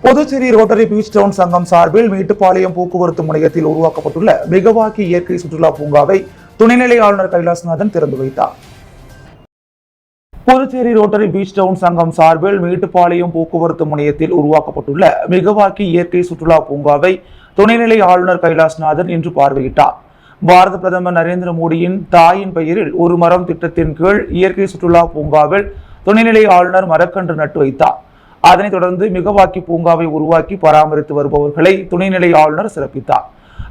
Puducherry rotary beach down சங்கம் சார்பில் மேட்டுப்பாளையம் போக்குவரத்து முனையத்தில் உருவாக்கப்பட்டுள்ள மிகவாக்கி இயற்கை சுற்றுலா பூங்காவை துணைநிலை ஆளுநர் கைலாசநாதன் திறந்து வைத்தார். புதுச்சேரி ரோட்டரி பீச் டவுன் சங்கம் சார்பில் மேட்டுப்பாளையம் போக்குவரத்து முனையத்தில் உருவாக்கப்பட்டுள்ள மிகவாக்கி இயற்கை சுற்றுலா பூங்காவை துணைநிலை ஆளுநர் கைலாசநாதன் இன்று பார்வையிட்டார். பாரத பிரதமர் நரேந்திர மோடியின் தாயின் பெயரில் ஒரு மரம் திட்டத்தின் கீழ் இயற்கை சுற்றுலா பூங்காவில் துணைநிலை ஆளுநர் மரக்கன்று நட்டு வைத்தார். அதனைத் தொடர்ந்து மிகவாக்கி பூங்காவை உருவாக்கி பராமரித்து வருபவர்களை துணைநிலை ஆளுநர் சிறப்பித்தார்.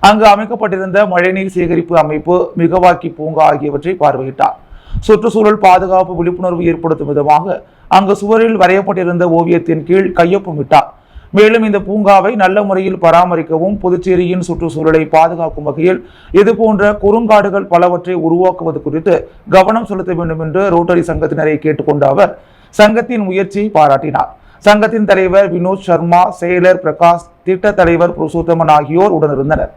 அங்கு அமைக்கப்பட்டிருந்த மழைநீர் சேகரிப்பு அமைப்பு, மிகவாக்கி பூங்கா ஆகியவற்றை பார்வையிட்டார். சுற்றுச்சூழல் பாதுகாப்பு விழிப்புணர்வு ஏற்படுத்தும் விதமாக அங்கு சுவரில் வரையப்பட்டிருந்த ஓவியத்தின் கீழ் கையொப்பமிட்டார். மேலும் இந்த பூங்காவை நல்ல முறையில் பராமரிக்கவும் புதுச்சேரியின் சுற்றுச்சூழலை பாதுகாக்கும் வகையில் இதுபோன்ற குறுங்காடுகள் பலவற்றை உருவாக்குவது குறித்து கவனம் செலுத்த வேண்டும் என்று ரோட்டரி சங்கத்தினரை கேட்டுக்கொண்ட அவர் சங்கத்தின் முயற்சியை பாராட்டினார். சங்கத்தின் தலைவர் வினோத் சர்மா, செயலர் பிரகாஷ், திட்ட தலைவர் புருஷோத்தமன் ஆகியோர் உடனிருந்தனர்.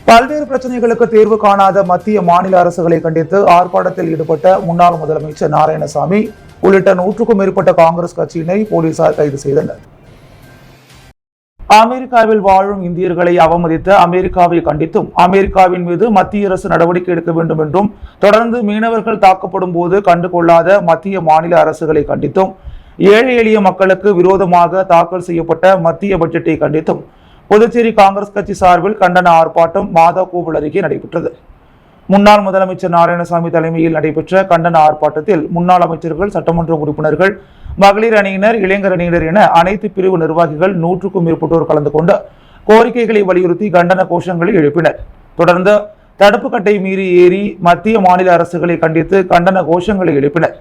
பல்வேறு பிரச்சனைகளுக்கு தீர்வு காணாத மத்திய மாநில அரசுகளை கண்டித்து ஆர்ப்பாட்டத்தில் ஈடுபட்ட முன்னாள் முதலமைச்சர் நாராயணசாமி உள்ளிட்ட 100க்கும் மேற்பட்ட காங்கிரஸ் கட்சியினை போலீசார் கைது செய்தனர். அமெரிக்காவில் வாழும் இந்தியர்களை அவமதித்த அமெரிக்காவை கண்டித்தும் அமெரிக்காவின் மீது மத்திய அரசு நடவடிக்கை எடுக்க வேண்டும் என்றும், தொடர்ந்து மீனவர்கள் தாக்கப்படும் போது கண்டுகொள்ளாத மத்திய மாநில அரசுகளை கண்டித்தும், ஏழை எளிய மக்களுக்கு விரோதமாக தாக்கல் செய்யப்பட்ட மத்திய பட்ஜெட்டை கண்டித்தும் புதுச்சேரி காங்கிரஸ் கட்சி சார்பில் கண்டன ஆர்ப்பாட்டம் மாதாக்கோவில் அருகே நடைபெற்றது. முன்னாள் முதலமைச்சர் நாராயணசாமி தலைமையில் நடைபெற்ற கண்டன ஆர்ப்பாட்டத்தில் முன்னாள் அமைச்சர்கள், சட்டமன்ற உறுப்பினர்கள், மகளிர் அணியினர், இளைஞர் அணியினர் என அனைத்து பிரிவு நிர்வாகிகள் 100க்கும் மேற்பட்டோர் கலந்து கொண்டு கோரிக்கைகளை வலியுறுத்தி கண்டன கோஷங்களை எழுப்பினர். தொடர்ந்து தடுப்பு கட்டை மீறி ஏறி மத்திய மாநில அரசுகளை கண்டித்து கண்டன கோஷங்களை எழுப்பினர்.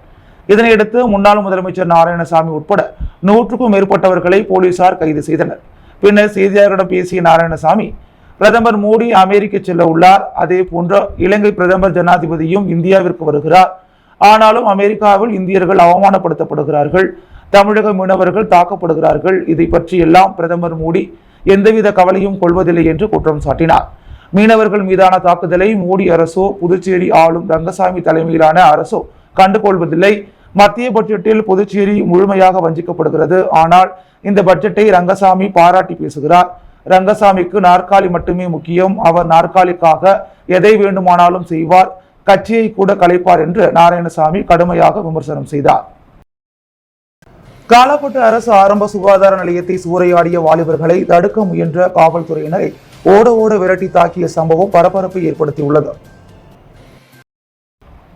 இதனையடுத்து முன்னாள் முதலமைச்சர் நாராயணசாமி உட்பட 100க்கும் மேற்பட்டவர்களை போலீசார் கைது செய்தனர். பின்னர் செய்தியாளர்களிடம் பேசிய நாராயணசாமி, பிரதமர் மோடி அமெரிக்க செல்ல உள்ளார். அதே போன்ற இலங்கை பிரதமர் ஜனாதிபதியும் இந்தியாவிற்கு வருகிறார். ஆனாலும் அமெரிக்காவில் இந்தியர்கள் அவமானப்படுத்தப்படுகிறார்கள், தமிழக மீனவர்கள் தாக்கப்படுகிறார்கள். இதை பற்றி எல்லாம் பிரதமர் மோடி எந்தவித கவலையும் கொள்வதில்லை என்று குற்றம் சாட்டினார். மீனவர்கள் மீதான தாக்குதலை மோடி அரசோ புதுச்சேரி ஆளும் ரங்கசாமி தலைமையிலான அரசோ கண்டுகொள்வதில்லை. மத்திய பட்ஜெட்டில் புதுச்சேரி முழுமையாக வஞ்சிக்கப்படுகிறது. ஆனால் இந்த பட்ஜெட்டை ரங்கசாமி பாராட்டி பேசுகிறார். ரங்கசாமிக்கு நாற்காலி மட்டுமே முக்கியம். அவர் நாற்காலிக்காக எதை வேண்டுமானாலும் செய்வார், கட்சியை கூட கலைப்பார் என்று நாராயணசாமி கடுமையாக விமர்சனம் செய்தார். காலாப்பட்டு அரசு ஆரம்ப சுகாதார நிலையத்தை சூறையாடிய வாலிபர்களை தடுக்க முயன்ற காவல்துறையினரை ஓட ஓட விரட்டி தாக்கிய சம்பவம் பரபரப்பை ஏற்படுத்தியுள்ளது.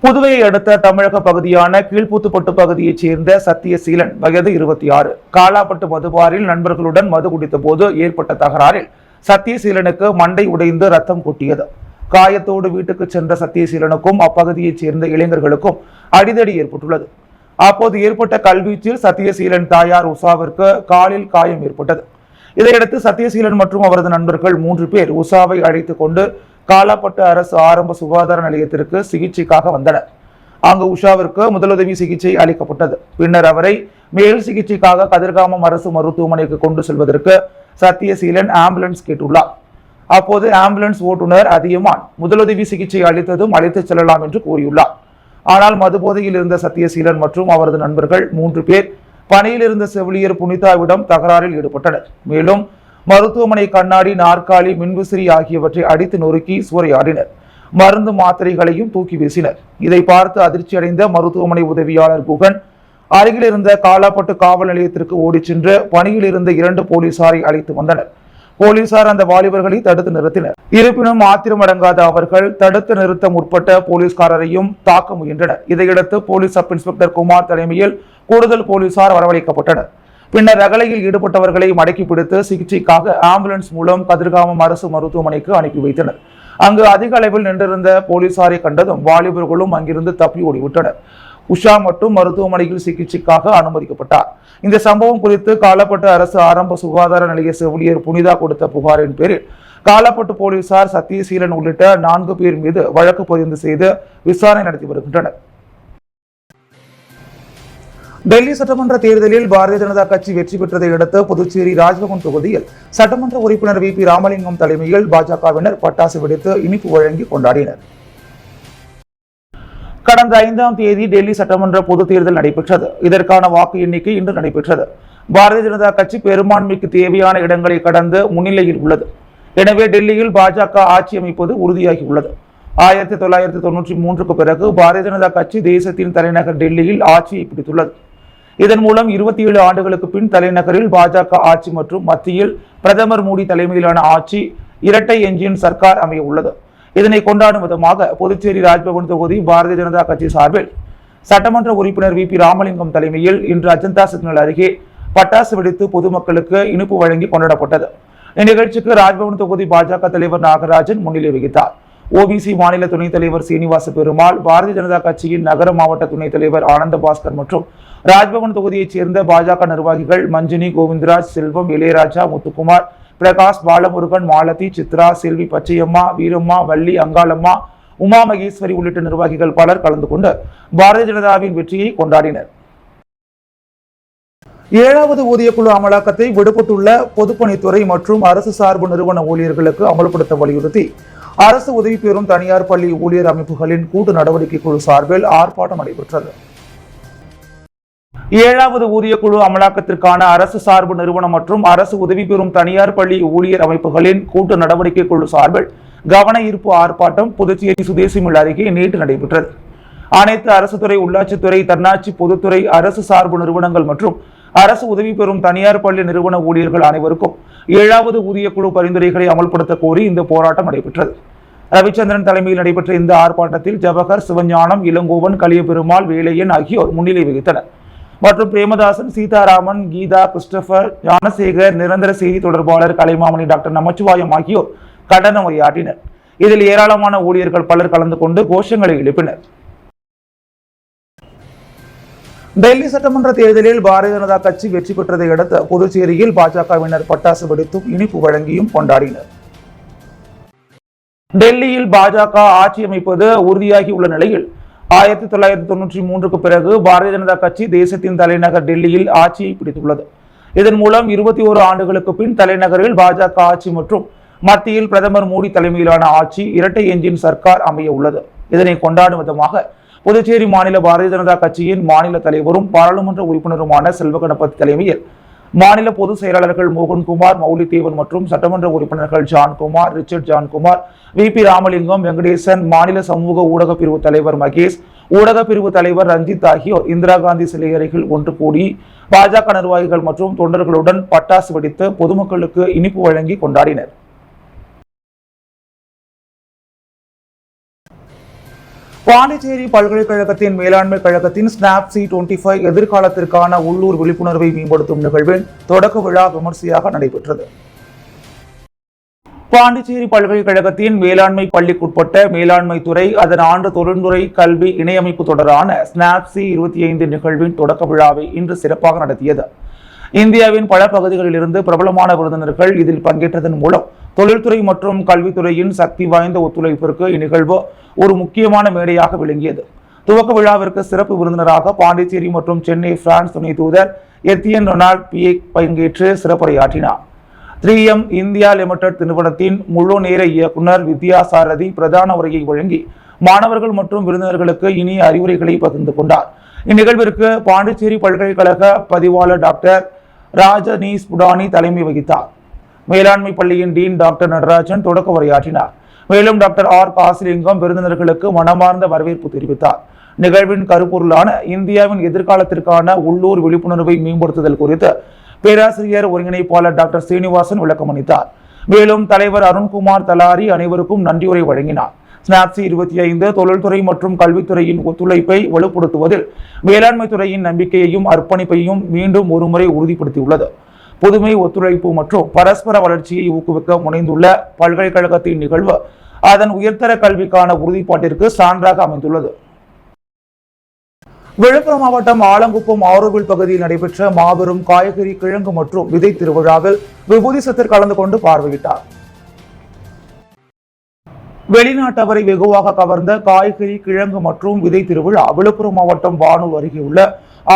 புதுவையை அடுத்த தமிழக பகுதியான கீழ்பூத்துப்பட்டு பகுதியைச் சேர்ந்த சத்தியசீலன், வயது 26, காலாப்பட்டு மதுபாரில் நண்பர்களுடன் மது குடித்த போது ஏற்பட்ட தகராறில் சத்தியசீலனுக்கு மண்டை உடைந்து ரத்தம் கொட்டியது. காயத்தோடு வீட்டுக்கு சென்ற சத்தியசீலனுக்கும் அப்பகுதியைச் சேர்ந்த இளைஞர்களுக்கும் அடிதடி ஏற்பட்டுள்ளது. அப்போது ஏற்பட்ட கல்வீச்சில் சத்தியசீலன் தாயார் உஷாவிற்கு காலில் காயம் ஏற்பட்டது. இதையடுத்து சத்தியசீலன் மற்றும் அவரது நண்பர்கள் 3 பேர் உஷாவை அழைத்துக் கொண்டு காலாப்பட்டு அரசு ஆரம்ப சுகாதார நிலையத்திற்கு சிகிச்சைக்காக வந்தனர். அங்கு உஷாவிற்கு முதலுதவி சிகிச்சை அளிக்கப்பட்டது. பின்னர் அவரை மேல் சிகிச்சைக்காக கதிர்காமம் அரசு மருத்துவமனைக்கு கொண்டு செல்வதற்கு சத்தியசீலன் ஆம்புலன்ஸ் கேட்டுள்ளார். அப்போது ஆம்புலன்ஸ் ஓட்டுநர் அதியமான் முதலுதவி சிகிச்சை அளித்ததும் அழைத்துச் செல்லலாம் என்று கூறியுள்ளார். ஆனால் மதுபோதையில் இருந்த சத்தியசீலன் மற்றும் அவரது நண்பர்கள் 3 பேர் பணியில் இருந்த செவிலியர் புனிதாவிடம் தகராறில் ஈடுபட்டனர். மேலும் மருத்துவமனை கண்ணாடி, நாற்காலி, மின்விசிறி ஆகியவற்றை அடித்து நொறுக்கி சூறையாடினர். மருந்து மாத்திரைகளையும் தூக்கி வீசினர். இதை பார்த்து அதிர்ச்சி அடைந்த மருத்துவமனை உதவியாளர் குகன் அருகில் இருந்த காலாப்பட்டு காவல் நிலையத்திற்கு ஓடிச் சென்று பணியில் இருந்த 2 போலீசாரை அழைத்து வந்தனர். போலீசார் அந்த வாலிபர்களை தடுத்து நிறுத்தினர். இருப்பினும் ஆத்திரமடங்காத அவர்கள் தடுத்து நிறுத்த முற்பட்ட போலீஸ்காரரையும் தாக்க முயன்றனர். இதையடுத்து போலீஸ் சப் இன்ஸ்பெக்டர் குமார் தலைமையில் கூடுதல் போலீசார் வரவழைக்கப்பட்டனர். பின்னர் ரகளையில் ஈடுபட்டவர்களை மடக்கி பிடித்து சிகிச்சைக்காக ஆம்புலன்ஸ் மூலம் கதிர்காமம் அரசு மருத்துவமனைக்கு அனுப்பி வைத்தனர். அங்கு அதிக அளவில் நின்றிருந்த போலீசாரை கண்டதும் வாலிபர்களும் அங்கிருந்து தப்பி ஓடிவிட்டனர். உஷா மட்டும் மருத்துவமனையில் சிகிச்சைக்காக அனுமதிக்கப்பட்டார். இந்த சம்பவம் குறித்து காலாப்பட்டு அரசு ஆரம்ப சுகாதார நிலைய செவிலியர் புனிதா கொடுத்த புகாரின் பேரில் காலாப்பட்டு போலீசார் சத்தியசீலன் உள்ளிட்ட 4 பேர் மீது வழக்கு பதிவு செய்து விசாரணை நடத்தி வருகின்றனர். டெல்லி சட்டமன்ற தேர்தலில் பாரதிய ஜனதா கட்சி வெற்றி பெற்றதை அடுத்து புதுச்சேரி ராஜ்பவன் தொகுதியில் சட்டமன்ற உறுப்பினர் VP ராமலிங்கம் தலைமையில் பாஜகவினர் பட்டாசு வெடித்து இனிப்பு வழங்கி கொண்டாடினர். கடந்த 5ஆம் தேதி டெல்லி சட்டமன்ற பொதுத் தேர்தல் நடைபெற்றது. இதற்கான வாக்கு எண்ணிக்கை இன்று நடைபெற்றது. பாரதிய ஜனதா கட்சி பெரும்பான்மைக்கு தேவையான இடங்களை கடந்து முன்னிலையில் உள்ளது. எனவே டெல்லியில் பாஜக ஆட்சி அமைப்பது உறுதியாகி உள்ளது. 1993க்கு பிறகு பாரதிய ஜனதா கட்சி தேசத்தின் தலைநகர் டெல்லியில் ஆட்சியை பிடித்துள்ளது. இதன் மூலம் 27 ஆண்டுகளுக்கு பின் தலைநகரில் பாஜக ஆட்சி மற்றும் மத்தியில் பிரதமர் மோடி தலைமையிலான ஆட்சி இரட்டை என்ஜின் சர்க்கார் அமைய உள்ளது. இதனை கொண்டாடும் விதமாக புதுச்சேரி ராஜ்பவன் தொகுதி பாரதிய ஜனதா கட்சி சார்பில் சட்டமன்ற உறுப்பினர் வி.பி. ராமலிங்கம் தலைமையில் இன்று அஜந்தா சிக்னல் அருகே பட்டாசு வெடித்து பொதுமக்களுக்கு இனிப்பு வழங்கி கொண்டாடப்பட்டது. இந்நிகழ்ச்சிக்கு ராஜ்பவன் தொகுதி பாஜக தலைவர் நாகராஜன் முன்னிலை வகித்தார். ஓபிசி மாநில துணைத் தலைவர் சீனிவாச பெருமாள், பாரதிய ஜனதா கட்சியின் நகர மாவட்ட துணைத் தலைவர் ஆனந்த பாஸ்கர் மற்றும் ராஜ்பவன் தொகுதியைச் சேர்ந்த பாஜக நிர்வாகிகள் மஞ்சினி, கோவிந்தராஜ், செல்வம், இளையராஜா, முத்துக்குமார், பிரகாஷ், பாலமுருகன், மாலதி, சித்ரா, செல்வி, பச்சையம்மா, வீரம்மா, வள்ளி, அங்காளம்மா, உமா மகேஸ்வரி உள்ளிட்ட நிர்வாகிகள் பலர் கலந்து கொண்டு பாரதிய ஜனதாவின் வெற்றியை கொண்டாடினர். 7வது ஊதியக்குழு அமலாக்கத்தை விடுபட்டுள்ள பொதுப்பணித்துறை மற்றும் அரசு சார்பு நிறுவன ஊழியர்களுக்கு அமல்படுத்த வலியுறுத்தி அரசு உதவி பெறும் தனியார் பள்ளி ஊழியர் அமைப்புகளின் கூட்டு நடவடிக்கை குழு சார்பில் ஆர்ப்பாட்டம் நடைபெற்றது. 7வது ஊதியக்குழு அமலாக்கத்திற்கான அரசு சார்பு நிறுவனம் மற்றும் அரசு உதவி பெறும் தனியார் பள்ளி ஊழியர் அமைப்புகளின் கூட்டு நடவடிக்கை குழு சார்பில் கவன ஈர்ப்பு ஆர்ப்பாட்டம் புதுச்சேரி சுதேசி மில் அருகே நேற்று நடைபெற்றது. அனைத்து அரசு துறை, உள்ளாட்சித்துறை, தன்னாட்சி பொதுத்துறை, அரசு சார்பு நிறுவனங்கள் மற்றும் அரசு உதவி பெறும் தனியார் பள்ளி நிறுவன ஊழியர்கள் அனைவருக்கும் 7வது ஊதியக்குழு பரிந்துரைகளை அமல்படுத்த கோரி இந்த போராட்டம் நடைபெற்றது. ரவிச்சந்திரன் தலைமையில் நடைபெற்ற இந்த ஆர்ப்பாட்டத்தில் ஜவஹர், சிவஞானம், இளங்கோவன், கலியபெருமாள், வேலையன் ஆகியோர் முன்னிலை வகித்தனர். மற்றும் பிரேமதாசன், சீதாராமன், கீதா, கிறிஸ்டபர், ஞானசேகர், நிரந்தர செய்தி தொடர்பாளர் கலைமாமணி, டாக்டர் நமச்சிவாயம் ஆகியோர் கண்டன உரையாற்றினர். இதில் ஏராளமான ஊழியர்கள் பலர் கலந்து கொண்டு கோஷங்களை எழுப்பினர். டெல்லி சட்டமன்ற தேர்தலில் பாரதிய ஜனதா கட்சி வெற்றி பெற்றதை அடுத்து புதுச்சேரியில் பாஜகவினர் பட்டாசு வெடித்தும் இனிப்பு வழங்கியும் கொண்டாடினர். டெல்லியில் பாஜக ஆட்சி அமைப்பது உறுதியாகி உள்ள நிலையில் 1993க்கு பிறகு பாரதிய ஜனதா கட்சி தேசத்தின் தலைநகர் டெல்லியில் ஆட்சியை பிடித்துள்ளது. இதன் மூலம் 21 ஆண்டுகளுக்கு பின் தலைநகரில் பாஜக ஆட்சி மற்றும் மத்தியில் பிரதமர் மோடி தலைமையிலான ஆட்சி இரட்டை என்ஜின் சர்க்கார் அமைய உள்ளது. இதனை கொண்டாடும் விதமாக புதுச்சேரி மாநில பாரதிய ஜனதா கட்சியின் மாநில தலைவரும் பாராளுமன்ற உறுப்பினருமான செல்வ கணபதி தலைமையில் மாநில பொதுச் செயலாளர்கள் மோகன்குமார், மௌலிதேவன் மற்றும் சட்டமன்ற உறுப்பினர்கள் ஜான்குமார், ரிச்சர்ட் ஜான்குமார், வி.பி. ராமலிங்கம், வெங்கடேசன், மாநில சமூக ஊடக பிரிவு தலைவர் மகேஷ், ஊடக பிரிவு தலைவர் ரஞ்சித் ஆகியோர் இந்திரா காந்தி சிலை அருகில் ஒன்று கூடி பாஜக நிர்வாகிகள் மற்றும் தொண்டர்களுடன் பட்டாசு வெடித்து பொதுமக்களுக்கு இனிப்பு வழங்கி கொண்டாடினர். பாண்டிச்சேரி பல்கலைக்கழகத்தின் மேலாண்மை கழகத்தின் ஸ்னாப்சி 25 எதிர்காலத்திற்கான உள்ளூர் விழிப்புணர்வை மேம்படுத்தும் நிகழ்வின் தொடக்க விழா விமர்சையாக நடைபெற்றது. பாண்டிச்சேரி பல்கலைக்கழகத்தின் மேலாண்மை பள்ளிக்குட்பட்ட மேலாண்மை துறை அதன் ஆண்டு தொழில்துறை கல்வி இணையமைப்பு தொடரான ஸ்னாப்சி 25 நிகழ்வின் தொடக்க விழாவை இன்று சிறப்பாக நடத்தியது. இந்தியாவின் பல பகுதிகளிலிருந்து பிரபலமான விருந்தினர்கள் இதில் பங்கேற்றதன் மூலம் தொழில்துறை மற்றும் கல்வித்துறையின் சக்தி வாய்ந்த ஒத்துழைப்பிற்கு இந்நிகழ்வு ஒரு முக்கியமான மேடையாக விளங்கியது. துவக்க விழாவிற்கு சிறப்பு விருந்தினராக பாண்டிச்சேரி மற்றும் சென்னை பிரான்ஸ் துணை தூதர் எத்தியன் ரொனால்ட் பியே பங்கேற்று சிறப்புரையாற்றினார். 3M இந்தியா லிமிடெட் நிறுவனத்தின் முழு நேர இயக்குனர் வித்யாசாரதி பிரதான உரையை வழங்கி மாணவர்கள் மற்றும் விருந்தினர்களுக்கு இனிய அறிவுரைகளை பகிர்ந்து கொண்டார். இந்நிகழ்விற்கு பாண்டிச்சேரி பல்கலைக்கழக பதிவாளர் டாக்டர் ராஜனீஸ் புடானி தலைமை வகித்தார். மேலாண்மை பள்ளியின் டீன் டாக்டர் நடராஜன் தொடக்க உரையாற்றினார். மேலும் டாக்டர் ஆர் காசிலிங்கம் விருந்தினர்களுக்கு மனமார்ந்த வரவேற்பு தெரிவித்தார். நிகழ்வின் கருப்பொருளான இந்தியாவின் எதிர்காலத்திற்கான உள்ளூர் விழிப்புணர்வை மேம்படுத்துதல் குறித்து பேராசிரியர் ஒருங்கிணைப்பாளர் டாக்டர் சீனிவாசன் விளக்கமளித்தார். மேலும் தலைவர் அருண்குமார் தலாரி அனைவருக்கும் நன்றியுரை வழங்கினார். ஸ்னாப்சி 25 தொழில்துறை மற்றும் கல்வித்துறையின் ஒத்துழைப்பை வலுப்படுத்துவதில் வேளாண்மை துறையின் நம்பிக்கையையும் அர்ப்பணிப்பையும் மீண்டும் ஒருமுறை உறுதிப்படுத்தியுள்ளது. புதுமை, ஒத்துழைப்பு மற்றும் பரஸ்பர வளர்ச்சியை ஊக்குவிக்க முனைந்துள்ள பல்கலைக்கழகத்தின் நிகழ்வு அதன் உயர்தர கல்விக்கான உறுதிப்பாட்டிற்கு சான்றாக அமைந்துள்ளது. விழுப்புரம் மாவட்டம் ஆலங்குப்பம் ஆரோவில் பகுதியில் நடைபெற்ற மாபெரும் காய்கறி, கிழங்கு மற்றும் விதை திருவிழாவில் விபூதி சத்தர் கலந்து கொண்டு பார்வையிட்டார். வெளிநாட்டவரை வெகுவாக கவர்ந்த காய்கறி, கிழங்கு மற்றும் விதை திருவிழா விழுப்புரம் மாவட்டம் வானூர் அருகே உள்ள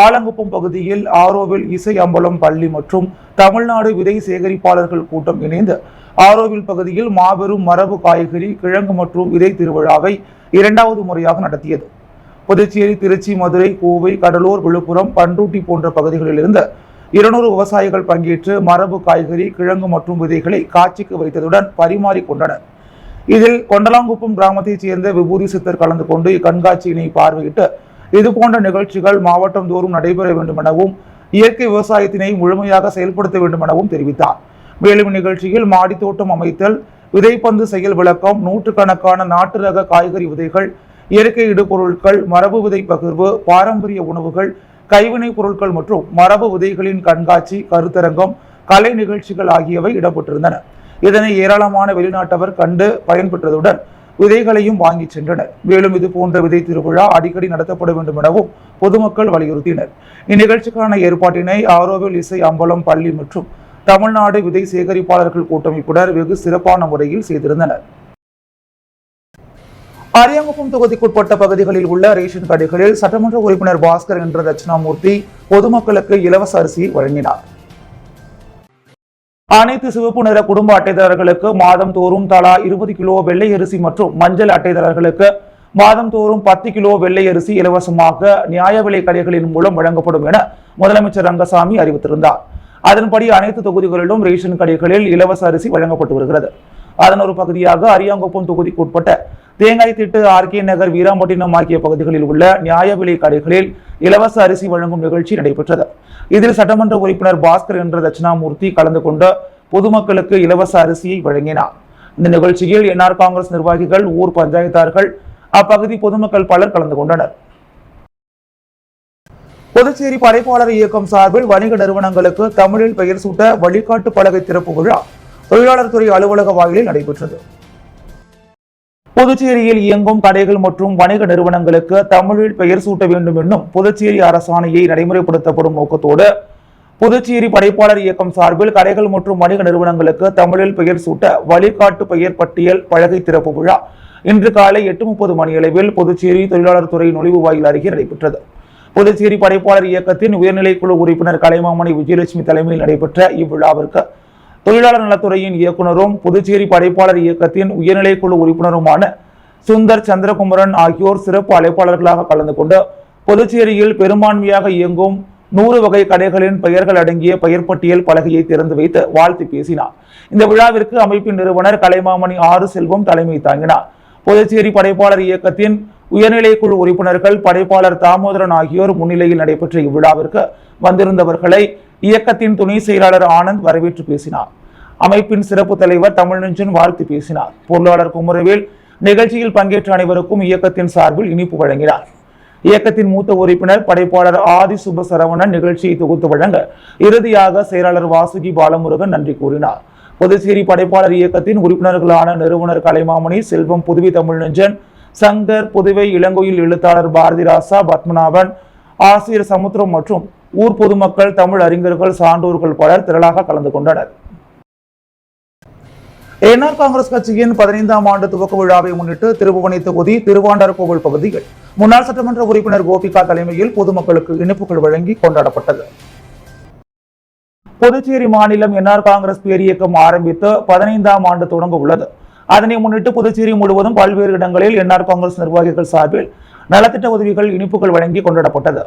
ஆலங்குப்பம் பகுதியில் ஆரோவில் இசை அம்பலம் பள்ளி மற்றும் தமிழ்நாடு விதை சேகரிப்பாளர்கள் கூட்டம் இணைந்து ஆரோவில் பகுதியில் மாபெரும் மரபு காய்கறி, கிழங்கு மற்றும் விதை திருவிழாவை 2வது முறையாக நடத்தியது. புதுச்சேரி, திருச்சி, மதுரை, கோவை, கடலூர், விழுப்புரம், பண்ருட்டி போன்ற பகுதிகளிலிருந்து 200 விவசாயிகள் பங்கேற்று மரபு காய்கறி, கிழங்கு மற்றும் விதைகளை காட்சிக்கு வைத்ததுடன் பரிமாறிக்கொண்டனர். இதில் கொண்டலாங்குப்பம் கிராமத்தைச் சேர்ந்த விபூதி சித்தர் கலந்து கொண்டு இக்கண்காட்சியினை பார்வையிட்டு இதுபோன்ற நிகழ்ச்சிகள் மாவட்டம் தோறும் நடைபெற வேண்டும் எனவும் இயற்கை விவசாயத்தினை முழுமையாக செயல்படுத்த வேண்டும் எனவும் தெரிவித்தார். மேலும் நிகழ்ச்சியில் மாடித்தோட்டம் அமைத்தல், விதைப்பந்து செயல் விளக்கம், நூற்றுக்கணக்கான நாட்டு ரக காய்கறி விதைகள், இயற்கை இடுபொருட்கள், மரபு விதை பகிர்வு, பாரம்பரிய உணவுகள், கைவினைப் பொருட்கள் மற்றும் மரபு விதைகளின் கண்காட்சி, கருத்தரங்கம், கலை நிகழ்ச்சிகள் ஆகியவை இடம்பெற்றிருந்தன. இதனை ஏராளமான வெளிநாட்டவர் கண்டு பயன்பெற்றதுடன் விதைகளையும் வாங்கி சென்றனர். மேலும் இது போன்ற விதை திருவிழா அடிக்கடி நடத்தப்பட வேண்டும் எனவும் பொதுமக்கள் வலியுறுத்தினர். இந்நிகழ்ச்சிக்கான ஏற்பாட்டினை ஆரோவில் இசை அம்பலம் பள்ளி மற்றும் தமிழ்நாடு விதை சேகரிப்பாளர்கள் கூட்டமைப்பினர் வெகு சிறப்பான முறையில் செய்திருந்தனர். அரியாங்குப்பம் தொகுதிக்குட்பட்ட பகுதிகளில் உள்ள ரேஷன் கடைகளில் சட்டமன்ற உறுப்பினர் பாஸ்கர் என்ற தட்சிணாமூர்த்தி பொதுமக்களுக்கு இலவச அரிசி வழங்கினார். அனைத்து சிவப்பு நிற குடும்ப அட்டைதாரர்களுக்கு மாதம் தோறும் தலா 20 கிலோ வெள்ளை அரிசி மற்றும் மஞ்சள் அட்டைதாரர்களுக்கு மாதம் தோறும் 10 கிலோ வெள்ளை அரிசி இலவசமாக நியாய விலை கடைகளின் மூலம் வழங்கப்படும் என முதலமைச்சர் ரங்கசாமி அறிவித்திருந்தார். அதன்படி அனைத்து தொகுதிகளிலும் ரேஷன் கடைகளில் இலவச அரிசி வழங்கப்பட்டு வருகிறது. அதன் ஒரு பகுதியாக அரியாங்குப்பம் தொகுதிக்குட்பட்ட தேங்காய் திட்டு, ஆர்கே நகர், வீராம்பட்டினம் ஆகிய பகுதிகளில் உள்ள நியாய விலை கடைகளில் இலவச அரிசி வழங்கும் நிகழ்ச்சி நடைபெற்றது. இதில் சட்டமன்ற உறுப்பினர் பாஸ்கர் என்ற தட்சிணாமூர்த்தி கலந்து கொண்டு பொதுமக்களுக்கு இலவச அரிசியை வழங்கினார். இந்த நிகழ்ச்சியில் என்ஆர் காங்கிரஸ் நிர்வாகிகள், ஊர் பஞ்சாயத்தார்கள், அப்பகுதி பொதுமக்கள் பலர் கலந்து கொண்டனர். புதுச்சேரி படைப்பாளர் இயக்கம் சார்பில் வணிக நிறுவனங்களுக்கு தமிழில் பெயர் சூட்ட வழிகாட்டு பலகை திறப்பு விழா தொழிலாளர் துறை அலுவலக வாயிலில் நடைபெற்றது. புதுச்சேரியில் இயங்கும் கடைகள் மற்றும் வணிக நிறுவனங்களுக்கு தமிழில் பெயர் சூட்ட வேண்டும் என்னும் புதுச்சேரி அரசாணையை நடைமுறைப்படுத்தப்படும் நோக்கத்தோடு புதுச்சேரி படைப்பாளர் இயக்கம் சார்பில் கடைகள் மற்றும் வணிக நிறுவனங்களுக்கு தமிழில் பெயர் சூட்ட வழிகாட்டு பெயர் பட்டியல் பலகை திறப்பு விழா இன்று காலை 8:30 மணியளவில் புதுச்சேரி தொழிலாளர் துறை நுழைவு வாயில் அருகே நடைபெற்றது. புதுச்சேரி படைப்பாளர் இயக்கத்தின் உயர்நிலைக்குழு உறுப்பினர் கலைமாமணி விஜயலட்சுமி தலைமையில் நடைபெற்ற இவ்விழாவிற்கு தொழிலாளர் நலத்துறையின் இயக்குநரும் புதுச்சேரி படைப்பாளர் இயக்கத்தின் உயர்நிலைக்குழு உறுப்பினருமான சுந்தர் சந்திரகுமரன் ஆகியோர் சிறப்பு அழைப்பாளர்களாக கலந்து கொண்டு புதுச்சேரியில் பெரும்பான்மையாக இயங்கும் 100 வகை கடைகளின் பெயர்கள் அடங்கிய பெயர் பட்டியல் பலகையை திறந்து வைத்து வாழ்த்து பேசினார். இந்த விழாவிற்கு அமைப்பின் நிறுவனர் கலைமாமணி ஆறு செல்வம் தலைமை தாங்கினார். புதுச்சேரி படைப்பாளர் இயக்கத்தின் உயர்நிலைக்குழு உறுப்பினர்கள் படைப்பாளர் தாமோதரன் ஆகியோர் முன்னிலையில் நடைபெற்ற இவ்விழாவிற்கு வந்திருந்தவர்களை இயக்கத்தின் துணை செயலாளர் ஆனந்த் வரவேற்று பேசினார். அமைப்பின் சிறப்பு தலைவர் தமிழ்நெஞ்சன் வாழ்த்து பேசினார். பொருளாளர் குமரவேல் நிகழ்ச்சியில் பங்கேற்ற அனைவருக்கும் இயக்கத்தின் சார்பில் இனிப்பு வழங்கினார். இயக்கத்தின் மூத்த உறுப்பினர் படைப்பாளர் ஆதி சுப சரவணன் நிகழ்ச்சியை தொகுத்து வழங்க இறுதியாக செயலாளர் வாசுகி பாலமுருகன் நன்றி கூறினார். புதுச்சேரி படைப்பாளர் இயக்கத்தின் உறுப்பினர்களான நிறுவனர் கலைமாமணி, செல்வம், புதுவை தமிழ்நெஞ்சன், சங்கர், புதுவை இளங்கோயில் எழுத்தாளர் பாரதிராசா, பத்மநாபன், ஆசிரியர் சமுத்திரம் மற்றும் ஊர் பொதுமக்கள், தமிழ் அறிஞர்கள், சான்றோர்கள் பலர் திரளாக கலந்து கொண்டனர். என்ஆர் காங்கிரஸ் கட்சியின் 15ஆம் ஆண்டு துவக்க விழாவை முன்னிட்டு திருபுவனை தொகுதி திருவாண்டார்கோவில் பகுதியில் முன்னாள் சட்டமன்ற உறுப்பினர் கோபிகா தலைமையில் பொதுமக்களுக்கு இனிப்புகள் வழங்கி கொண்டாடப்பட்டது. புதுச்சேரி மாநிலம் என்ஆர் காங்கிரஸ் பேரியக்கம் ஆரம்பித்து 15ஆம் ஆண்டு தொடங்க உள்ளது. அதனை முன்னிட்டு புதுச்சேரி முழுவதும் பல்வேறு இடங்களில் என்ஆர் காங்கிரஸ் நிர்வாகிகள் சார்பில் நலத்திட்ட உதவிகள், இனிப்புகள் வழங்கி கொண்டாடப்பட்டது.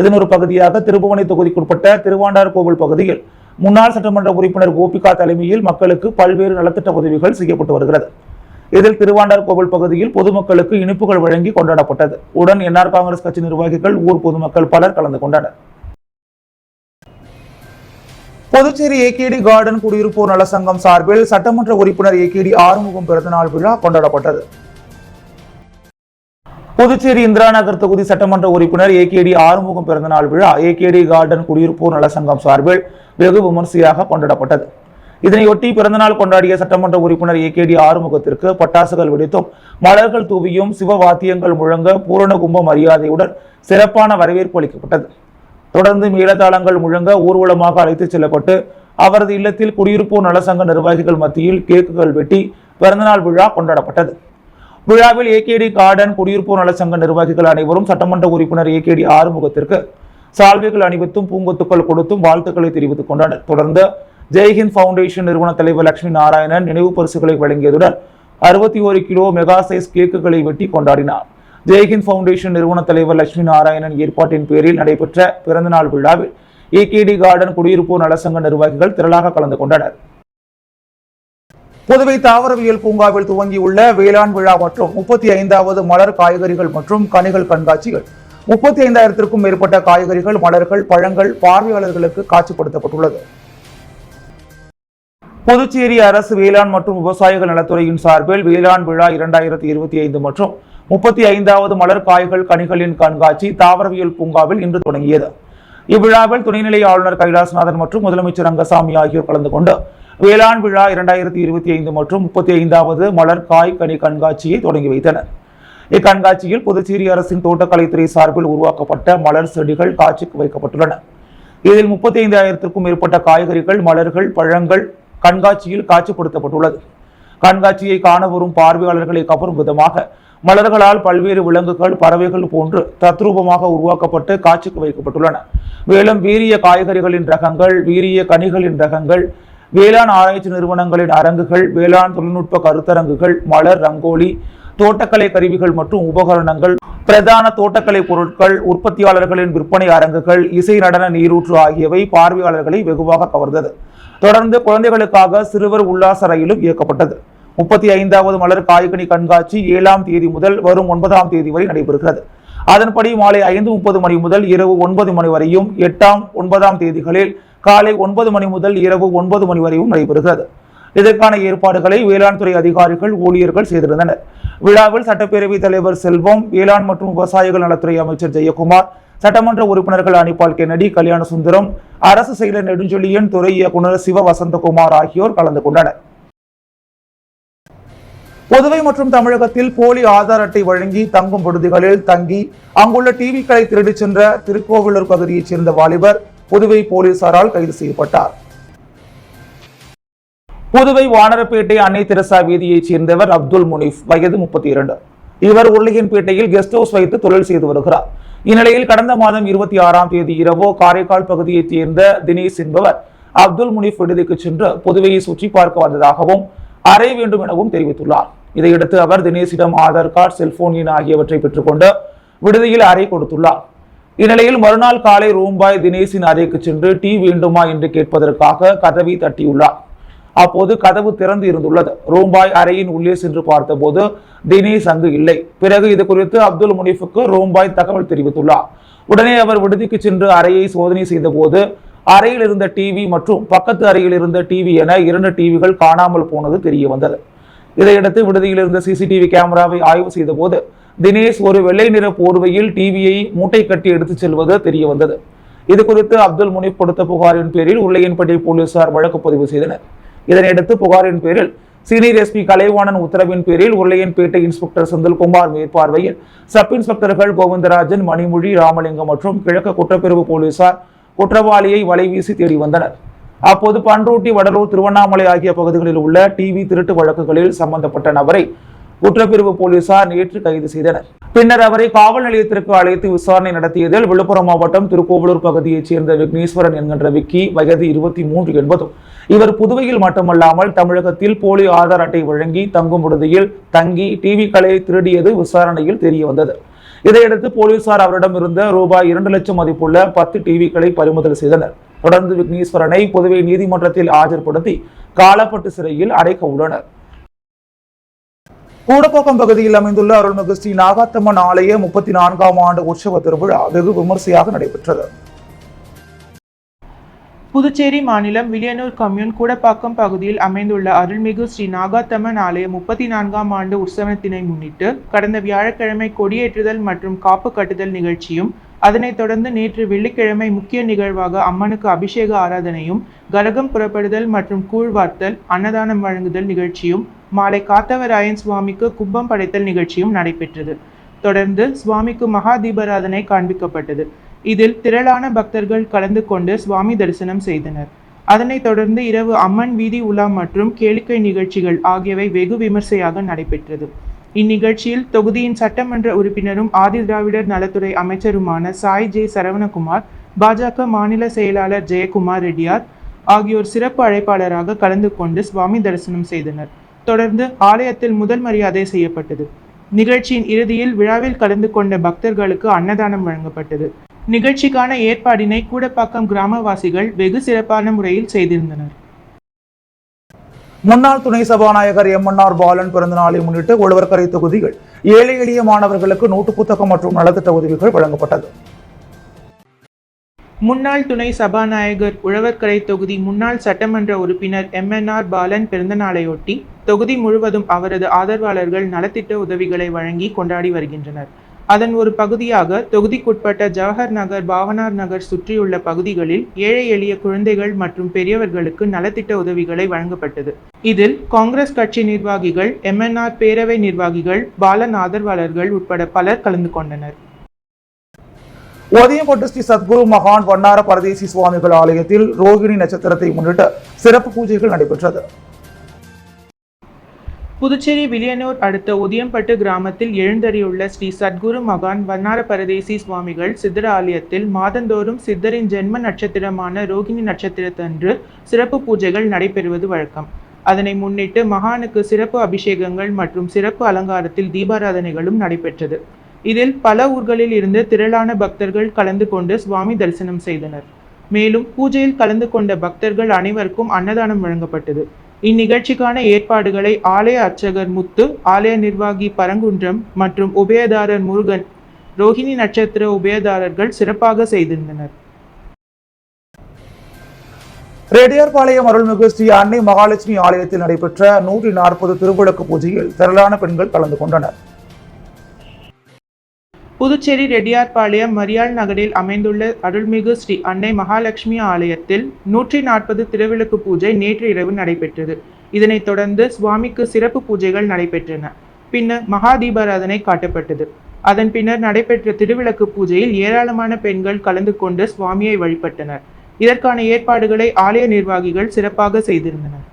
இதன் ஒரு பகுதியாக திருபுவனை தொகுதிக்குட்பட்ட திருவாண்டார்கோவில் பகுதியில் முன்னாள் சட்டமன்ற உறுப்பினர் கோபிகா தலைமையில் மக்களுக்கு பல்வேறு நலத்திட்ட உதவிகள் செய்யப்பட்டு வருகிறது. இதில் திருவாண்டார்கோவில் பகுதியில் பொதுமக்களுக்கு இனிப்புகள் வழங்கி கொண்டாடப்பட்டது. உடன் என்ஆர் காங்கிரஸ் கட்சி நிர்வாகிகள், ஊர் பொதுமக்கள் பலர் கலந்து கொண்டனர். புதுச்சேரி ஏகேடி கார்டன் குடியிருப்போர் நல சங்கம் சார்பில் சட்டமன்ற உறுப்பினர் ஏகேடி ஆறுமுகம் பிறந்தநாள் விழா கொண்டாடப்பட்டது. புதுச்சேரி இந்திரா நகர் தொகுதி சட்டமன்ற உறுப்பினர் ஏகேடி ஆறுமுகம் பிறந்தநாள் விழா ஏகேடி கார்டன் குடியிருப்போர் நல சங்கம் சார்பில் வெகு விமர்சையாக கொண்டாடப்பட்டது. இதனையொட்டி பிறந்தநாள் கொண்டாடிய சட்டமன்ற உறுப்பினர் ஏகேடி ஆறுமுகத்திற்கு பட்டாசுகள் வெடித்தும் மலர்கள் தூவியும் சிவவாத்தியங்கள் முழங்க பூரண கும்ப மரியாதையுடன் சிறப்பான வரவேற்பு அளிக்கப்பட்டது. தொடர்ந்து மேளதாளங்கள் முழங்க ஊர்வலமாக அழைத்துச் செல்லப்பட்டு அவரது இல்லத்தில் குடியிருப்போர் நலசங்க நிர்வாகிகள் மத்தியில் கேக்குகள் வெட்டி பிறந்தநாள் விழா கொண்டாடப்பட்டது. விழாவில் ஏகேடி கார்டன் குடியிருப்போர் நலசங்க நிர்வாகிகள் அனைவரும் சட்டமன்ற உறுப்பினர் ஏகேடி ஆறுமுகத்திற்கு சால்வைகள் அணிவித்தும் பூங்கொத்துக்கள் கொடுத்தும் வாழ்த்துக்களை தெரிவித்துக் கொண்டனர். தொடர்ந்து ஜெய்ஹிந்த் பவுண்டேஷன் நிறுவன தலைவர் லட்சுமி நாராயணன் நினைவு பரிசுகளை வழங்கியதுடன் 61 கிலோ மெகா சைஸ் கேக்குகளை வெட்டி கொண்டாடினார். ஜெய்ஹிந்த் ஃபவுண்டேஷன் நிறுவன தலைவர் லட்சுமி நாராயணன் ஏற்பாட்டின் பேரில் நடைபெற்ற பிறந்தநாள் விழாவில் ஏகேடி கார்டன் குடியிருப்போர் நலசங்க நிர்வாகிகள் திரளாக கலந்து கொண்டனர். புதுவை தாவரவியல் பூங்காவில் துவங்கியுள்ள வேளாண் விழா மற்றும் 35வது மலர் காய்கறிகள் மற்றும் கனிகள் கண்காட்சிகள் 35,000க்கும் மேற்பட்ட காய்கறிகள், மலர்கள், பழங்கள் பார்வையாளர்களுக்கு காட்சிப்படுத்தப்பட்டுள்ளது. புதுச்சேரி அரசு வேளாண் மற்றும் விவசாயிகள் நலத்துறையின் சார்பில் வேளாண் விழா 2025 மற்றும் 35வது மலர் காய்கள் கனிகளின் கண்காட்சி தாவரவியல் பூங்காவில் இன்று தொடங்கியது. இவ்விழாவில் துணைநிலை ஆளுநர் கைலாசநாதன் மற்றும் முதலமைச்சர் ரங்கசாமி ஆகியோர் கலந்து கொண்டு வேளாண் விழா 2025 மற்றும் 35வது மலர் காய் கனி கண்காட்சியை தொடங்கி வைத்தனர். இக்கண்காட்சியில் புதுச்சேரி அரசின் தோட்டக்கலைத்துறை சார்பில் உருவாக்கப்பட்ட மலர் செடிகள் காட்சிக்கு வைக்கப்பட்டுள்ளன. இதில் 35,000க்கும் மேற்பட்ட காய்கறிகள், மலர்கள், பழங்கள் கண்காட்சியில் காட்சிப்படுத்தப்பட்டுள்ளது. கண்காட்சியை காண வரும் பார்வையாளர்களை கவரும் விதமாக மலர்களால் பல்வேறு விலங்குகள், பறவைகள் போன்று தத்ரூபமாக உருவாக்கப்பட்டு காட்சிக்கு வைக்கப்பட்டுள்ளன. மேலும் வீரிய காய்கறிகளின் ரகங்கள், வீரிய கனிகளின் ரகங்கள், வேளாண் ஆராய்ச்சி நிறுவனங்களின் அரங்குகள், வேளாண் தொழில்நுட்ப கருத்தரங்குகள், மலர் ரங்கோலி, தோட்டக்கலை கருவிகள் மற்றும் உபகரணங்கள், பிரதான தோட்டக்கலை பொருட்கள், உற்பத்தியாளர்களின் விற்பனை அரங்குகள், இசை, நடன, நீரூற்று ஆகியவை பார்வையாளர்களை வெகுவாக கவர்ந்தது. தொடர்ந்து குழந்தைகளுக்காக சிறுவர் உல்லாச ரயிலும் இயக்கப்பட்டது. 35வது மலர் காய்கனி கண்காட்சி 7ஆம் தேதி முதல் வரும் 9ஆம் தேதி வரை நடைபெறுகிறது. அதன்படி மாலை 5:30 மணி முதல் இரவு 9 மணி வரையும், 8ஆம் 9ஆம் தேதிகளில் காலை 9 மணி முதல் இரவு 9 மணி வரையும் நடைபெறுகிறது. இதற்கான ஏற்பாடுகளை வேளாண் துறை அதிகாரிகள், ஊழியர்கள் செய்திருந்தனர். விழாவில் சட்டப்பேரவைத் தலைவர் செல்வம், வேளாண் மற்றும் விவசாயிகள் நலத்துறை அமைச்சர் ஜெயக்குமார், சட்டமன்ற உறுப்பினர்கள் அனிபால் கென்னடி, கல்யாண சுந்தரம், அரசு செயலர் நெடுஞ்செழியன், துறை இயக்குநர் சிவ வசந்தகுமார் ஆகியோர் கலந்து கொண்டனர். புதுவை மற்றும் தமிழகத்தில் போலி ஆதார் அட்டை வழங்கி தங்கும் விடுதிகளில் தங்கி அங்குள்ள டிவிக்களை திருடிச் சென்ற திருக்கோவிலூர் பகுதியைச் சேர்ந்த வாலிபர் புதுவை போலீசாரால் கைது செய்யப்பட்டார். புதுவை வானரப்பேட்டை அன்னை தெரசா வீதியைச் சேர்ந்தவர் அப்துல் முனீப், வயது 32. இவர் உருளையன்பேட்டையில் கெஸ்ட் ஹவுஸ் வைத்து தொழில் செய்து வருகிறார். இந்நிலையில் கடந்த மாதம் 26ஆம் தேதி இரவு காரைக்கால் பகுதியைச் சேர்ந்த தினேஷ் என்பவர் அப்துல் முனீப் விடுதிக்கு சென்று புதுவையை சுற்றி பார்க்க வந்ததாகவும் அறை வேண்டும் எனவும் தெரிவித்துள்ளார். இதையடுத்து அவர் தினேஷிடம் ஆதார் கார்டு, செல்போன் எண் ஆகியவற்றை பெற்றுக்கொண்டு விடுதியில் அறை கொடுத்துள்ளார். இந்நிலையில் மறுநாள் காலை ரூம்பாய் தினேஷின் அறைக்கு சென்று டீ வேண்டுமா என்று கேட்பதற்காக கதவை தட்டியுள்ளார். அப்போது கதவு திறந்து இருந்துள்ளது. ரூம்பாய் அறையின் உள்ளே சென்று பார்த்தபோது தினேஷ் அங்கு இல்லை. பிறகு இது குறித்து அப்துல் முனீஃபுக்கு ரூம்பாய் தகவல் தெரிவித்துள்ளார். உடனே அவர் விடுதிக்கு சென்று அறையை சோதனை செய்த போது அறையில் இருந்த டிவி மற்றும் பக்கத்து அறையில் இருந்த டிவி என 2 டிவிகள் காணாமல் போனது தெரிய வந்தது. இதையடுத்து விடுதியில் இருந்த சிசிடிவி கேமராவை ஆய்வு செய்த போது தினேஷ் ஒரு வெள்ளை நிற போர்வையில் டிவியை மூட்டை கட்டி எடுத்துச் செல்வது தெரிய வந்தது. இது குறித்து அப்துல் முனீப் கொடுத்த புகாரின் பேரில் உருளையன்பேட்டை போலீசார் வழக்கு பதிவு செய்தனர். இதனையடுத்து புகாரின் பேரில் சீனியர் எஸ்பி கலைவாணன் உத்தரவின் பேரில் உருளையன்பேட்டை இன்ஸ்பெக்டர் செந்தில்குமார் மேற்பார்வையில் சப் இன்ஸ்பெக்டர்கள் கோவிந்தராஜன், மணிமொழி, ராமலிங்கம் மற்றும் கிழக்கு குற்றப்பிரிவு போலீசார் குற்றவாளியை வலைவீசி தேடி வந்தனர். அப்போது பன்ருட்டி, வடலூர், திருவண்ணாமலை ஆகிய பகுதிகளில் உள்ள டிவி திருட்டு வழக்குகளில் சம்பந்தப்பட்ட நபரை குற்றப்பிரிவு போலீசார் நேற்று கைது செய்தனர். பின்னர் அவரை காவல் நிலையத்திற்கு அழைத்து விசாரணை நடத்தியதில் விழுப்புரம் மாவட்டம் திருக்கோவிலூர் பகுதியைச் சேர்ந்த விக்னேஸ்வரன் என்கின்ற விக்கி, வயது 23 என்பதும் இவர் புதுவையில் மட்டுமல்லாமல் தமிழகத்தில் போலி ஆதார் அட்டை வழங்கி தங்கும் விடுதியில் தங்கி டிவிக்களை திருடியது விசாரணையில் தெரிய வந்தது. இதையடுத்து போலீசார் அவரிடம் இருந்த ரூபாய் 2 லட்சம் மதிப்புள்ள 10 டிவிக்களை பறிமுதல் செய்தனர். தொடர்ந்து விக்னேஸ்வரனை புதுவை நீதிமன்றத்தில் ஆஜர்படுத்தி காலப்பட்டு சிறையில் அடைக்க உள்ளனர். கூடப்பாக்கம் பகுதியில் அமைந்துள்ள அருள்மிகு ஸ்ரீ நாகாத்தம்மன் ஆலய 34ஆம் ஆண்டு உற்சவ திருவிழா வெகு விமர்சையாக நடைபெற்றது. புதுச்சேரி மாநிலம் வில்லியனூர் கம்யூன் கூடப்பாக்கம் பகுதியில் அமைந்துள்ள அருள்மிகு ஸ்ரீ நாகாத்தம்மன் ஆலய 34ஆம் ஆண்டு உற்சவத்தினை முன்னிட்டு கடந்த வியாழக்கிழமை கொடியேற்றுதல் மற்றும் காப்பு கட்டுதல் நிகழ்ச்சியும், அதனைத் தொடர்ந்து நேற்று வெள்ளிக்கிழமை முக்கிய நிகழ்வாக அம்மனுக்கு அபிஷேக ஆராதனையும், கரகம் புறப்படுதல் மற்றும் கூழ்வார்த்தல், அன்னதானம் வழங்குதல் நிகழ்ச்சியும், மாலை காத்தவராயன் சுவாமிக்கு கும்பம் படைத்தல் நிகழ்ச்சியும் நடைபெற்றது. தொடர்ந்து சுவாமிக்கு மகா தீபாராதனை காண்பிக்கப்பட்டது. இதில் திரளான பக்தர்கள் கலந்து கொண்டு சுவாமி தரிசனம் செய்தனர். அதனைத் தொடர்ந்து இரவு அம்மன் வீதி உலா மற்றும் கேளிக்கை நிகழ்ச்சிகள் ஆகியவை வெகு விமர்சையாக நடைபெற்றது. இந்நிகழ்ச்சியில் தொகுதியின் சட்டமன்ற உறுப்பினரும் ஆதி திராவிடர் நலத்துறை அமைச்சருமான சாய் ஜே சரவணகுமார், பாஜக மாநில செயலாளர் ஜெயக்குமார் ரெட்டியார் ஆகியோர் சிறப்பு அழைப்பாளராக கலந்து கொண்டு சுவாமி தரிசனம் செய்தனர். தொடர்ந்து ஆலயத்தில் முதல் மரியாதை செய்யப்பட்டது. நிகழ்ச்சியின் இறுதியில் விழாவில் கலந்து கொண்ட பக்தர்களுக்கு அன்னதானம் வழங்கப்பட்டது. நிகழ்ச்சிக்கான ஏற்பாடினை கூடப்பாக்கம் கிராமவாசிகள் வெகு சிறப்பான முறையில் செய்திருந்தனர். முன்னாள் துணை சபாநாயகர் எம்என்ஆர் பாலன் பிறந்த நாளை முன்னிட்டு உழவர்கரை தொகுதியில் ஏழை எளிய மாணவர்களுக்கு நோட்டு புத்தகம் மற்றும் நலத்திட்ட உதவிகள் வழங்கப்பட்டது. முன்னாள் துணை சபாநாயகர் உழவர்கரை தொகுதி முன்னாள் சட்டமன்ற உறுப்பினர் எம்என்ஆர் பாலன் பிறந்த நாளையொட்டி தொகுதி முழுவதும் அவரது ஆதரவாளர்கள் நலத்திட்ட உதவிகளை வழங்கி கொண்டாடி வருகின்றனர். அதன் ஒரு பகுதியாக தொகுதிக்குட்பட்ட ஜவஹர் நகர், பாவனார் நகர் சுற்றியுள்ள பகுதிகளில் ஏழை எளிய குழந்தைகள் மற்றும் பெரியவர்களுக்கு நலத்திட்ட உதவிகளை வழங்கப்பட்டது. இதில் காங்கிரஸ் கட்சி நிர்வாகிகள், எம்என்ஆர் பேரவை நிர்வாகிகள், பாலன் ஆதரவாளர்கள் உட்பட பலர் கலந்து கொண்டனர். ஒதியம்பட்டு ஸ்ரீ சத்குரு மகான் வண்ணார பரதேசி சுவாமிகள் ஆலயத்தில் ரோகிணி நட்சத்திரத்தை முன்னிட்டு சிறப்பு பூஜைகள் நடைபெற்றது. புதுச்சேரி வில்லியனூர் அடுத்த ஒதியம்பட்டு கிராமத்தில் எழுந்தறியுள்ள ஸ்ரீ சத்குரு மகான் வண்ணார பரதேசி சுவாமிகள் சித்தர் ஆலயத்தில் மாதந்தோறும் சித்தரின் ஜென்ம நட்சத்திரமான ரோகிணி நட்சத்திரத்தன்று சிறப்பு பூஜைகள் நடைபெறுவது வழக்கம். அதனை முன்னிட்டு மகானுக்கு சிறப்பு அபிஷேகங்கள் மற்றும் சிறப்பு அலங்காரத்தில் தீபாராதனைகளும் நடைபெற்றது. இதில் பல ஊர்களில் இருந்து திரளான பக்தர்கள் கலந்து கொண்டு சுவாமி தரிசனம் செய்தனர். மேலும் பூஜையில் கலந்து கொண்ட பக்தர்கள் அனைவருக்கும் அன்னதானம் வழங்கப்பட்டது. இந்நிகழ்ச்சிக்கான ஏற்பாடுகளை ஆலய அர்ச்சகர் முத்து, ஆலய நிர்வாகி பரங்குன்றம் மற்றும் உபயதாரர் முருகன், ரோஹிணி நட்சத்திர உபயதாரர்கள் சிறப்பாக செய்திருந்தனர். ரெட்டியார்பாளையம் அருள்மிகு ஸ்ரீ அன்னை மகாலட்சுமி ஆலயத்தில் நடைபெற்ற 140 திருவிளக்கு பூஜையில் திரளான பெண்கள் கலந்து கொண்டனர். புதுச்சேரி ரெட்டியார்பாளையம் மரியாள் நகரில் அமைந்துள்ள அருள்மிகு ஸ்ரீ அன்னை மகாலட்சுமி ஆலயத்தில் 140 திருவிளக்கு பூஜை நேற்று இரவு நடைபெற்றது. இதனைத் தொடர்ந்து சுவாமிக்கு சிறப்பு பூஜைகள் நடைபெற்றன. பின்னர் மகா தீபாராதனை காட்டப்பட்டது. அதன் பின்னர் நடைபெற்ற திருவிளக்கு பூஜையில் ஏராளமான பெண்கள் கலந்து கொண்டு சுவாமியை வழிபட்டனர். இதற்கான ஏற்பாடுகளை ஆலய நிர்வாகிகள் சிறப்பாக செய்திருந்தனர்.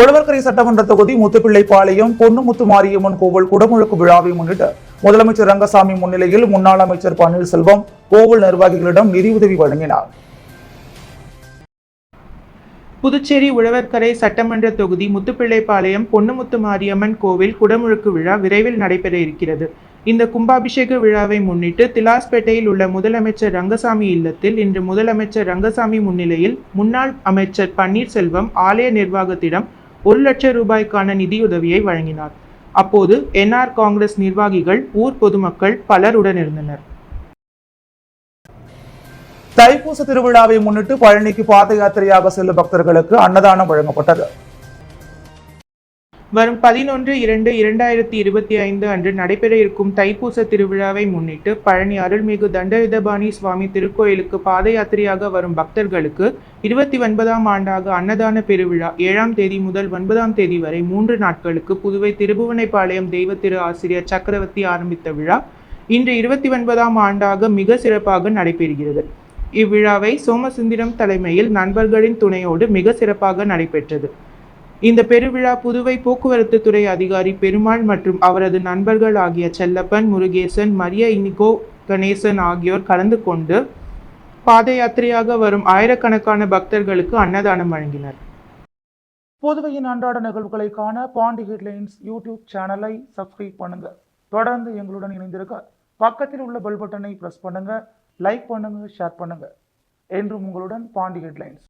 உழவர்கரை சட்டமன்ற தொகுதி முத்துப்பிள்ளைப்பாளையம் பொன்னுமுத்து மாரியம்மன் கோவில் குடமுழுக்கு விழாவை முன்னிட்டு முதலமைச்சர் ரங்கசாமி முன்னிலையில் முன்னாள் அமைச்சர் பன்னீர்செல்வம் கோவில் நிர்வாகிகளிடம் நிதியுதவி வழங்கினார். புதுச்சேரி உழவர்கரை சட்டமன்ற தொகுதி முத்துப்பிள்ளைப்பாளையம் பொன்னுமுத்து மாரியம்மன் கோவில் குடமுழுக்கு விழா விரைவில் நடைபெற இருக்கிறது. இந்த கும்பாபிஷேக விழாவை முன்னிட்டு திலாஸ்பேட்டையில் உள்ள முதலமைச்சர் ரங்கசாமி இல்லத்தில் இன்று முதலமைச்சர் ரங்கசாமி முன்னிலையில் முன்னாள் அமைச்சர் பன்னீர்செல்வம் ஆலய நிர்வாகத்திடம் 1 லட்சம் ரூபாய்க்கான நிதியுதவியை வழங்கினார். அப்போது என்ஆர் காங்கிரஸ் நிர்வாகிகள், ஊர் பொதுமக்கள் பலர் உடனிருந்தனர். தைப்பூச திருவிழாவை முன்னிட்டு பழனிக்கு பாத யாத்திரையாக செல்லும் பக்தர்களுக்கு அன்னதானம் வழங்கப்பட்டது. வரும் 11/2/2025 அன்று நடைபெற இருக்கும் தைப்பூச திருவிழாவை முன்னிட்டு பழனி அருள்மிகு தண்டயுதபாணி சுவாமி திருக்கோயிலுக்கு பாத யாத்திரையாக வரும் பக்தர்களுக்கு 29ஆம் ஆண்டாக அன்னதான பெருவிழா 7ஆம் தேதி முதல் 9ஆம் தேதி வரை 3 நாட்களுக்கு புதுவை திருபுவனைப்பாளையம் தெய்வ திரு ஆசிரியர் சக்கரவர்த்தி ஆரம்பித்த விழா இன்று 29ஆம் ஆண்டாக மிக சிறப்பாக நடைபெறுகிறது. இவ்விழாவை சோமசுந்தரம் தலைமையில் நண்பர்களின் துணையோடு மிக சிறப்பாக நடைபெற்றது. இந்த பெருவிழா புதுவை போக்குவரத்து துறை அதிகாரி பெருமாள் மற்றும் அவரது நண்பர்கள் ஆகிய செல்லப்பன், முருகேசன், மரிய இனிகோ கணேசன் ஆகியோர் கலந்து கொண்டு பாத யாத்திரையாக வரும் ஆயிரக்கணக்கான பக்தர்களுக்கு அன்னதானம் வழங்கினர். புதுவையின் அன்றாட நிகழ்வுகளை காண பாண்டி ஹெட்லைன்ஸ் யூடியூப் சேனலை சப்ஸ்கிரைப் பண்ணுங்க. தொடர்ந்து எங்களுடன் இணைந்திருக்க பக்கத்தில் உள்ள பெல் பட்டனை பிரஸ் பண்ணுங்க, லைக் பண்ணுங்க, ஷேர் பண்ணுங்க. என்றும் உங்களுடன் பாண்டி ஹெட்லைன்ஸ்.